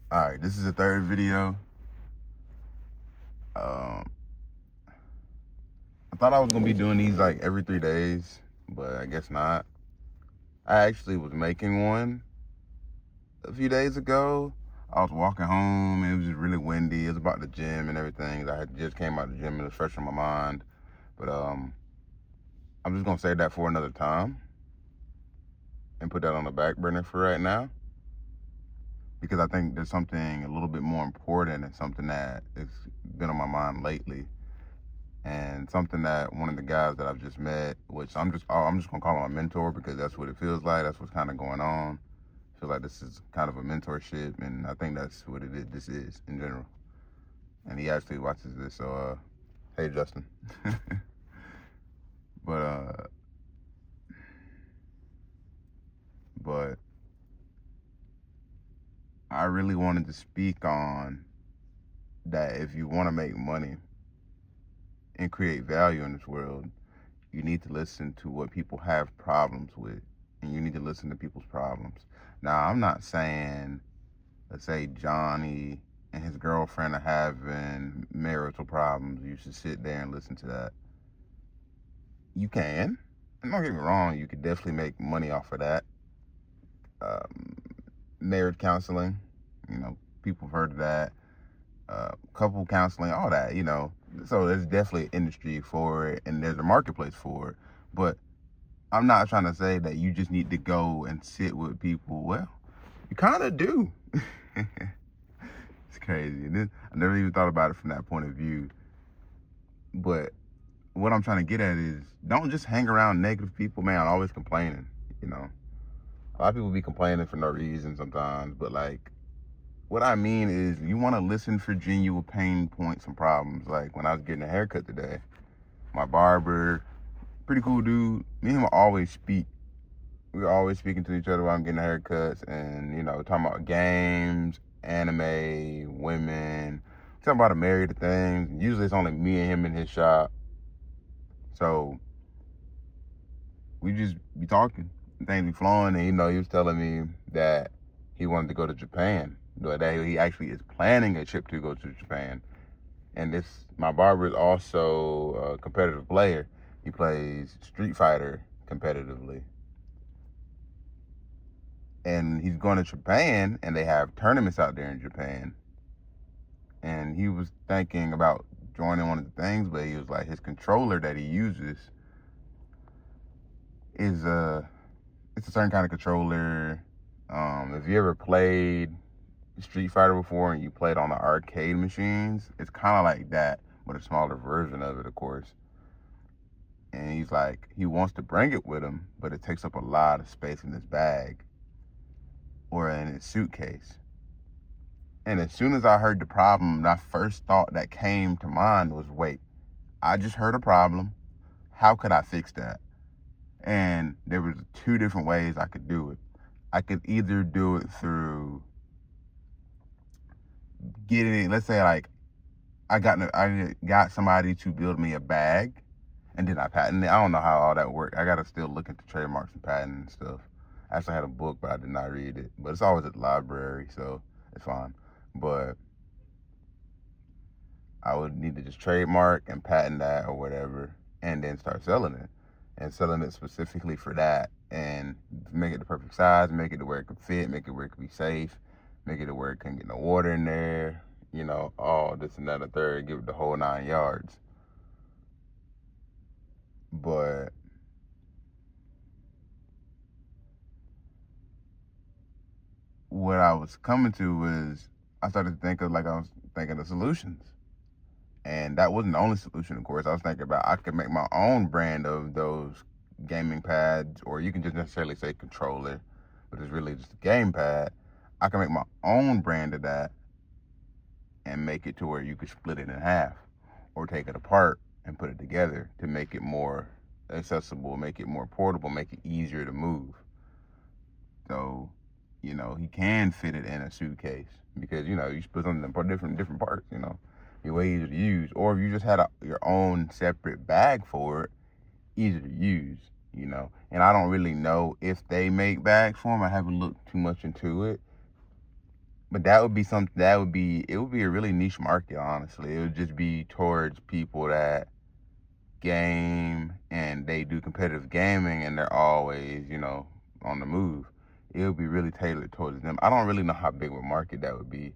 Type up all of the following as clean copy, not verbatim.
Alright, this is the third video. I thought I was gonna be doing these like every 3 days, but I guess not. I actually was making one a few days ago. I was walking home and it was just really windy. It was about the gym and everything. I had just came out of the gym and it was fresh on my mind. But I'm just gonna save that for another time and put that on the back burner for right now. Because I think there's something a little bit more important and something that has been on my mind lately. And something that one of the guys that I've just met, which I'm just gonna call him a mentor because that's what it feels like. That's what's kind of going on. I feel like this is kind of a mentorship, and I think that's what it is. This is in general. And he actually watches this, so hey Justin. but but I really wanted to speak on that. If you want to make money and create value in this world, you need to listen to what people have problems with, and you need to listen to people's problems. Now, I'm not saying, let's say Johnny and his girlfriend are having marital problems. You should sit there and listen to that. You can. And don't get me wrong, you could definitely make money off of that. Marriage counseling, people have heard of that. Couple counseling, all that, So there's definitely an industry for it, and there's a marketplace for it. But I'm not trying to say that you just need to go and sit with people. Well, you kind of do. It's crazy. I never even thought about it from that point of view. But what I'm trying to get at is don't just hang around negative people, man. Always complaining, A lot of people be complaining for no reason sometimes. But, like, what I mean is you want to listen for genuine pain points and problems. Like when I was getting a haircut today, my barber, pretty cool dude, me and him always speak. We were always speaking to each other while I'm getting haircuts and, talking about games, anime, women, talking about married things. Usually it's only me and him in his shop. So we just be talking. Things be flowing, and, he was telling me that he wanted to go to Japan. That he actually is planning a trip to go to Japan. And my barber is also a competitive player. He plays Street Fighter competitively. And he's going to Japan, and they have tournaments out there in Japan. And he was thinking about joining one of the things, but he was like, his controller that he uses is it's a certain kind of controller. If you ever played Street Fighter before and you played on the arcade machines, it's kind of like that, but a smaller version of it, of course. And he's like, he wants to bring it with him, but it takes up a lot of space in his bag or in his suitcase. And as soon as I heard the problem, my first thought that came to mind was, wait, I just heard a problem. How could I fix that? And there was two different ways I could do it. I could either do it through getting, let's say, like, I got somebody to build me a bag, and then I patent it. I don't know how all that worked. I gotta still look into trademarks and patent and stuff. I actually had a book, but I did not read it. But it's always at the library, so it's fine. But I would need to just trademark and patent that or whatever, and then start selling it. And selling it specifically for that, and make it the perfect size, make it to where it could fit, make it where it could be safe, make it to where it couldn't get no water in there, all this and that and the third, give it the whole 9 yards. But what I was coming to was I started to think of, like, I was thinking of solutions. And that wasn't the only solution, of course. I was thinking about I could make my own brand of those gaming pads, or you can just necessarily say controller, but it's really just a game pad. I can make my own brand of that and make it to where you could split it in half or take it apart and put it together to make it more accessible, make it more portable, make it easier to move. So, he can fit it in a suitcase because, you put something in different parts, Be way easier to use. Or if you just had your own separate bag for it, easier to use. And I don't really know if they make bags for them. I haven't looked too much into it. But that would be something it would be a really niche market, honestly. It would just be towards people that game and they do competitive gaming and they're always, on the move. It would be really tailored towards them. I don't really know how big of a market that would be.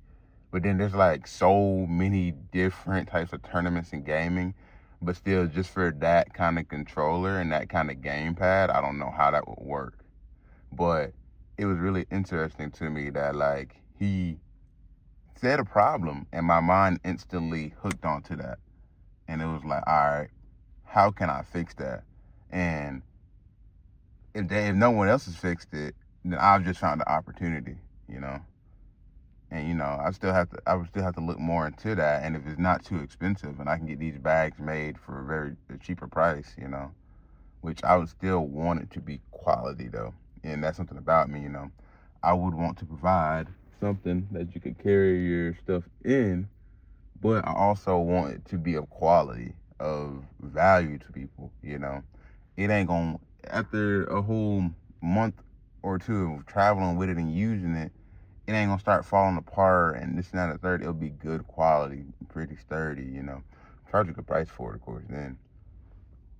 But then there's like so many different types of tournaments in gaming. But still, just for that kind of controller and that kind of gamepad, I don't know how that would work. But it was really interesting to me that like he said a problem and my mind instantly hooked onto that. And it was like, all right, how can I fix that? And if no one else has fixed it, then I've just found the opportunity, you know. And I would still have to look more into that. And if it's not too expensive, and I can get these bags made for a cheaper price, which I would still want it to be quality though. And that's something about me, I would want to provide something that you could carry your stuff in, but I also want it to be of quality, of value to people, It ain't gonna, after a whole month or two of traveling with it and using it, it ain't gonna start falling apart and this and that and the third. It'll be good quality, pretty sturdy, Charge a good price for it, of course, then.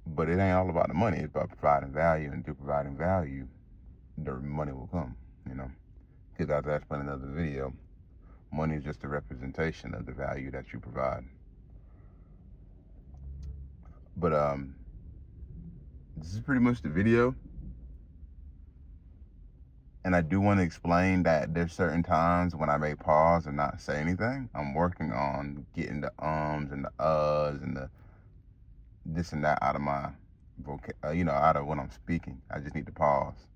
But it ain't all about the money. It's about providing value, and through providing value, the money will come, Because as I explained in another video, money is just a representation of the value that you provide. But this is pretty much the video. And I do want to explain that there's certain times when I may pause and not say anything. I'm working on getting the ums and the uhs and the this and that out of my out of when I'm speaking. I just need to pause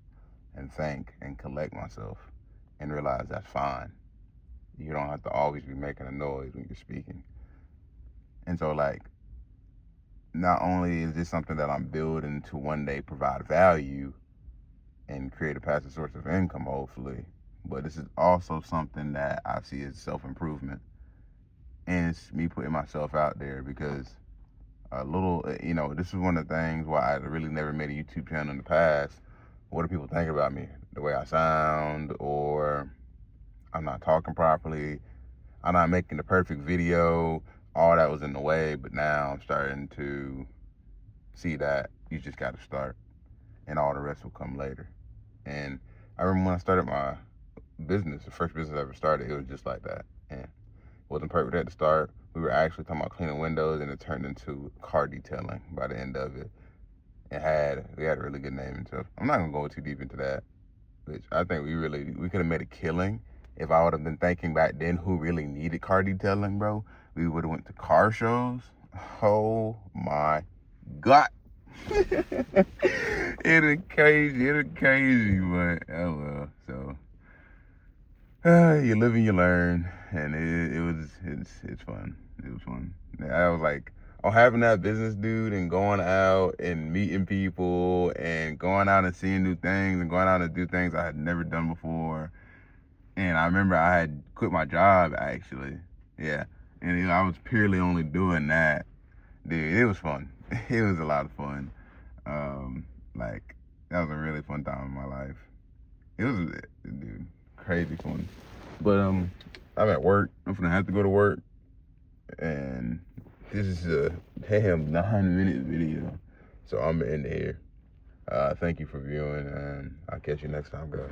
and think and collect myself and realize that's fine. You don't have to always be making a noise when you're speaking. And so, like, not only is this something that I'm building to one day provide value and create a passive source of income, hopefully, but this is also something that I see as self-improvement. And it's me putting myself out there because this is one of the things why I really never made a YouTube channel in the past. What do people think about me? The way I sound, or I'm not talking properly, I'm not making the perfect video. All that was in the way, but now I'm starting to see that you just got to start and all the rest will come later. And I remember when I started my business, the first business I ever started, it was just like that. And it wasn't perfect at the start. We were actually talking about cleaning windows, and it turned into car detailing by the end of it. We had a really good name and stuff. I'm not gonna go too deep into that, which I think we could have made a killing if I would have been thinking back then who really needed car detailing, bro. We would have went to car shows. Oh my God. It'll crazy, but oh well. So you live and you learn, and it's fun. It was fun. I was like, having that business, dude, and going out and meeting people and going out and seeing new things and going out and do things I had never done before. And I remember I had quit my job actually, yeah, and I was purely only doing that. Dude, it was fun. It was a lot of fun. Like, that was a really fun time in my life. It was, dude, crazy fun. But I'm at work. I'm gonna have to go to work, and this is a damn 9-minute video, so I'm gonna end it here. Thank you for viewing, and I'll catch you next time, guys.